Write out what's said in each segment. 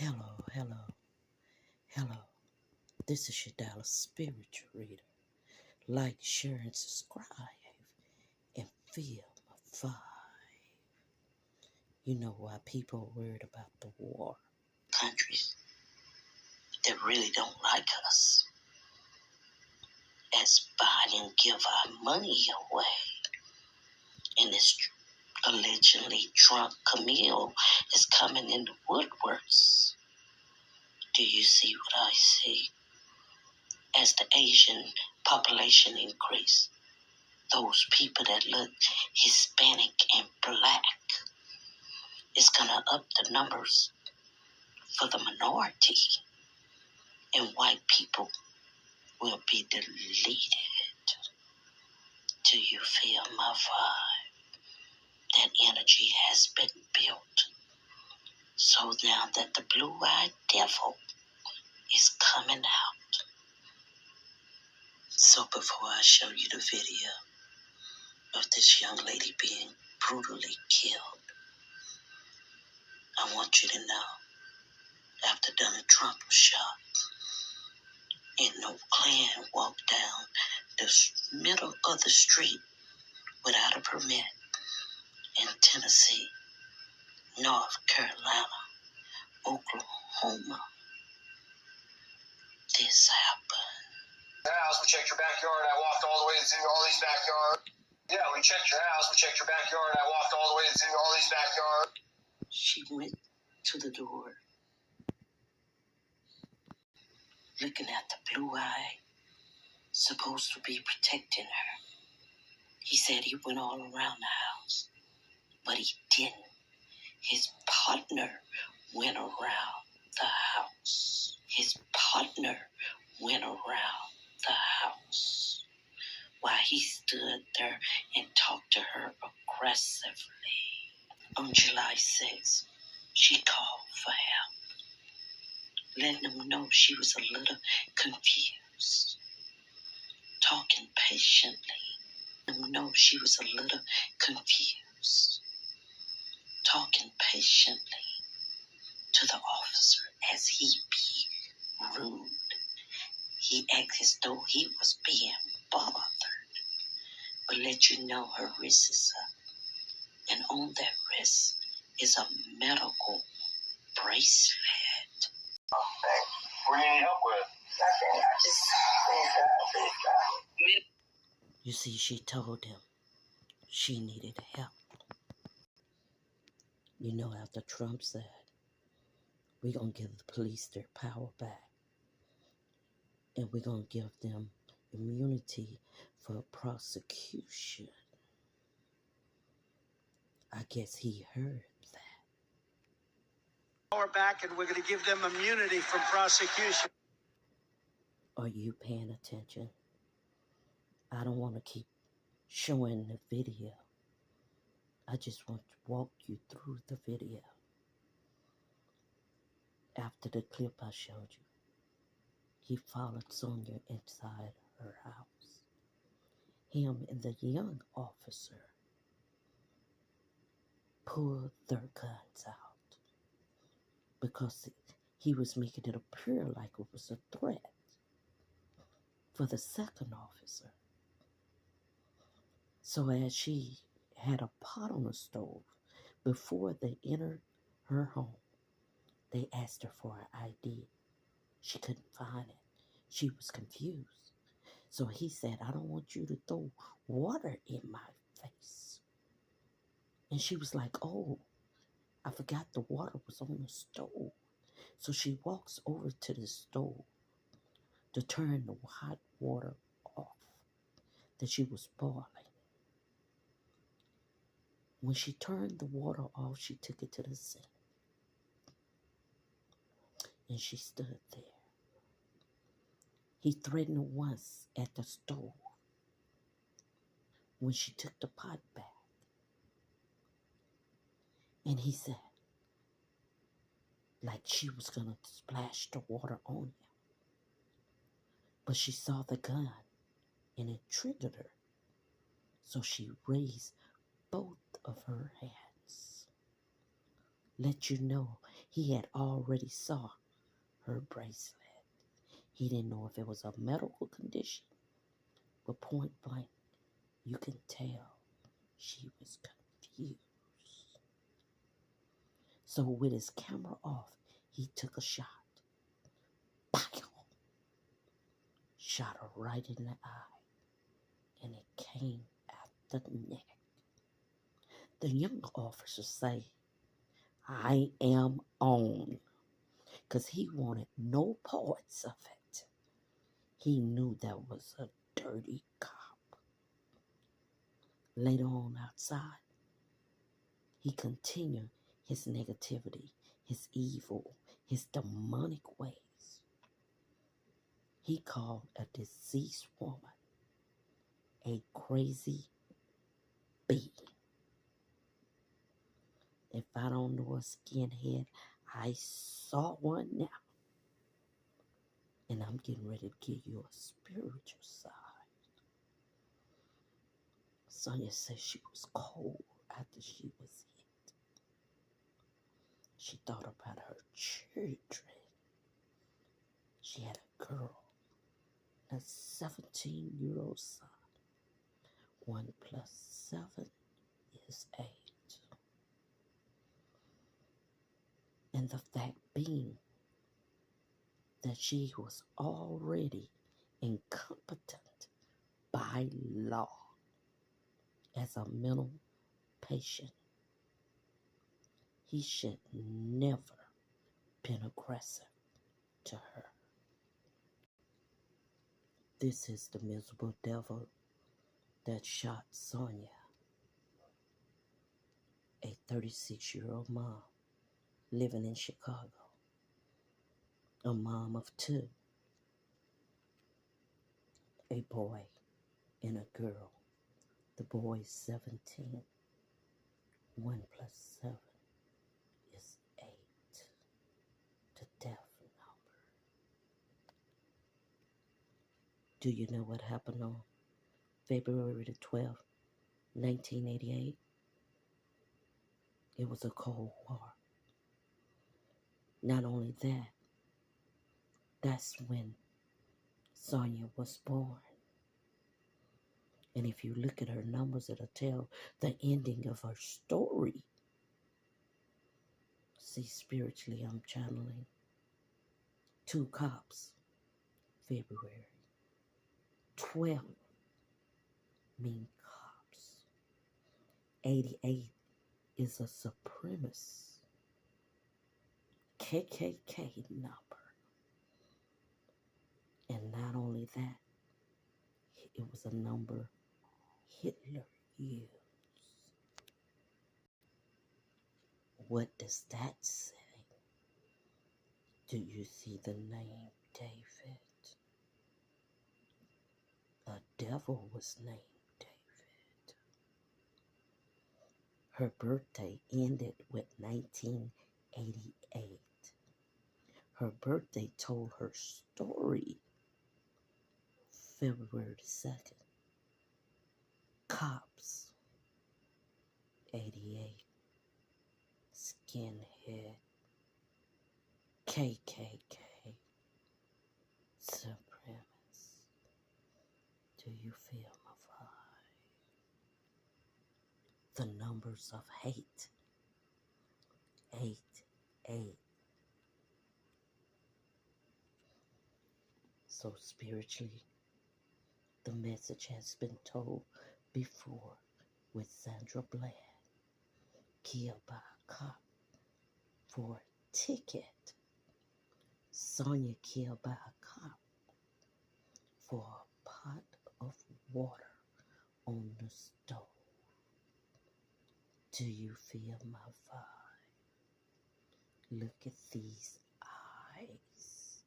Hello, hello, hello. This is your Dallas Spiritual Reader. Like, share, and subscribe, and feel my vibe. You know why people are worried about the war. Countries that really don't like us as buy and give our money away. And this allegedly drunk Camille is coming in the woodworks. Do you see what I see? As the Asian population increase, those people that look Hispanic and black is gonna up the numbers for the minority, and white people will be deleted. Do you feel my vibe? That energy has been built. So now that the blue-eyed devil is coming out. So before I show you the video of this young lady being brutally killed, I want you to know, after Donald Trump was shot, and no Klan walked down the middle of the street without a permit in Tennessee, North Carolina, Oklahoma, this happened. House, we checked your backyard. I walked all the way through all these backyards. Yeah, we checked your house. We checked your backyard. I walked all the way through all these backyards. She went to the door, looking at the blue eye, supposed to be protecting her. He said he went all around the house, but he didn't. His partner went around the house. His partner went around the house while he stood there and talked to her aggressively. On July 6th, she called for help, letting him know she was a little confused, talking patiently. Letting him know she was a little confused, talking patiently to the officer as he be rude. He acted as though he was being bothered, but let you know her wrist is up. And on that wrist is a medical bracelet. What do you need help with? Nothing. I just please God. You see, she told him she needed help. You know, after Trump said, we're going to give the police their power back, and we're going to give them immunity for prosecution. I guess he heard that. Power back, and we're going to give them immunity from prosecution. Are you paying attention? I don't want to keep showing the video. I just want to walk you through the video. After the clip I showed you, he followed Sonya inside her house. Him and the young officer pulled their guns out because he was making it appear like it was a threat for the second officer. So as she had a pot on the stove, before they entered her home, they asked her for her ID. She couldn't find it. She was confused. So he said, I don't want you to throw water in my face. And she was like, oh, I forgot the water was on the stove. So she walks over to the stove to turn the hot water off that she was boiling. When she turned the water off, she took it to the sink. And she stood there. He threatened her once at the stove when she took the pot back. And he said, like she was going to splash the water on him. But she saw the gun and it triggered her. So she raised both of her hands. Let you know He had already saw her bracelet. He didn't know if it was a medical condition, but point blank, you can tell she was confused. So with his camera off, he took a shot. Pow! Shot her right in the eye, and it came out the neck. The young officer say, "I am on," because he wanted no parts of it. He knew that was a dirty cop. Later on outside, he continued his negativity, his evil, his demonic ways. He called a deceased woman a crazy bee. If I don't know a skinhead, I saw one now. And I'm getting ready to give you a spiritual side. Sonya said she was cold after she was hit. She thought about her children. She had a girl, a 17-year-old son. 1 + 7 is 8. And the fact being that she was already incompetent by law as a mental patient, he should never been aggressive to her. This is the miserable devil that shot Sonya, a 36-year-old mom living in Chicago, a mom of 2, a boy and a girl. The boy is 17. 1 + 7 is 8. The death number. Do you know what happened on February the 12th, 1988? It was a Cold War. Not only that, that's when Sonya was born. And if you look at her numbers, it'll tell the ending of her story. See, spiritually, I'm channeling 2 cops, February. 12 mean cops. 88 is a supremacist KKK number. And not only that, it was a number Hitler used. What does that say? Do you see the name David? A devil was named David. Her birthday ended with 1988. Her birthday told her story February 2nd. Cops, 88. Skinhead, KKK, supremacist. Do you feel my vibe? The numbers of hate. 8, 8. So spiritually, the message has been told before with Sandra Bland, killed by a cop for a ticket. Sonya killed by a cop for a pot of water on the stove. Do you feel my vibe? Look at these eyes,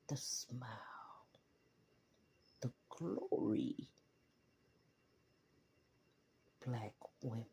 the smile, the glory. Black women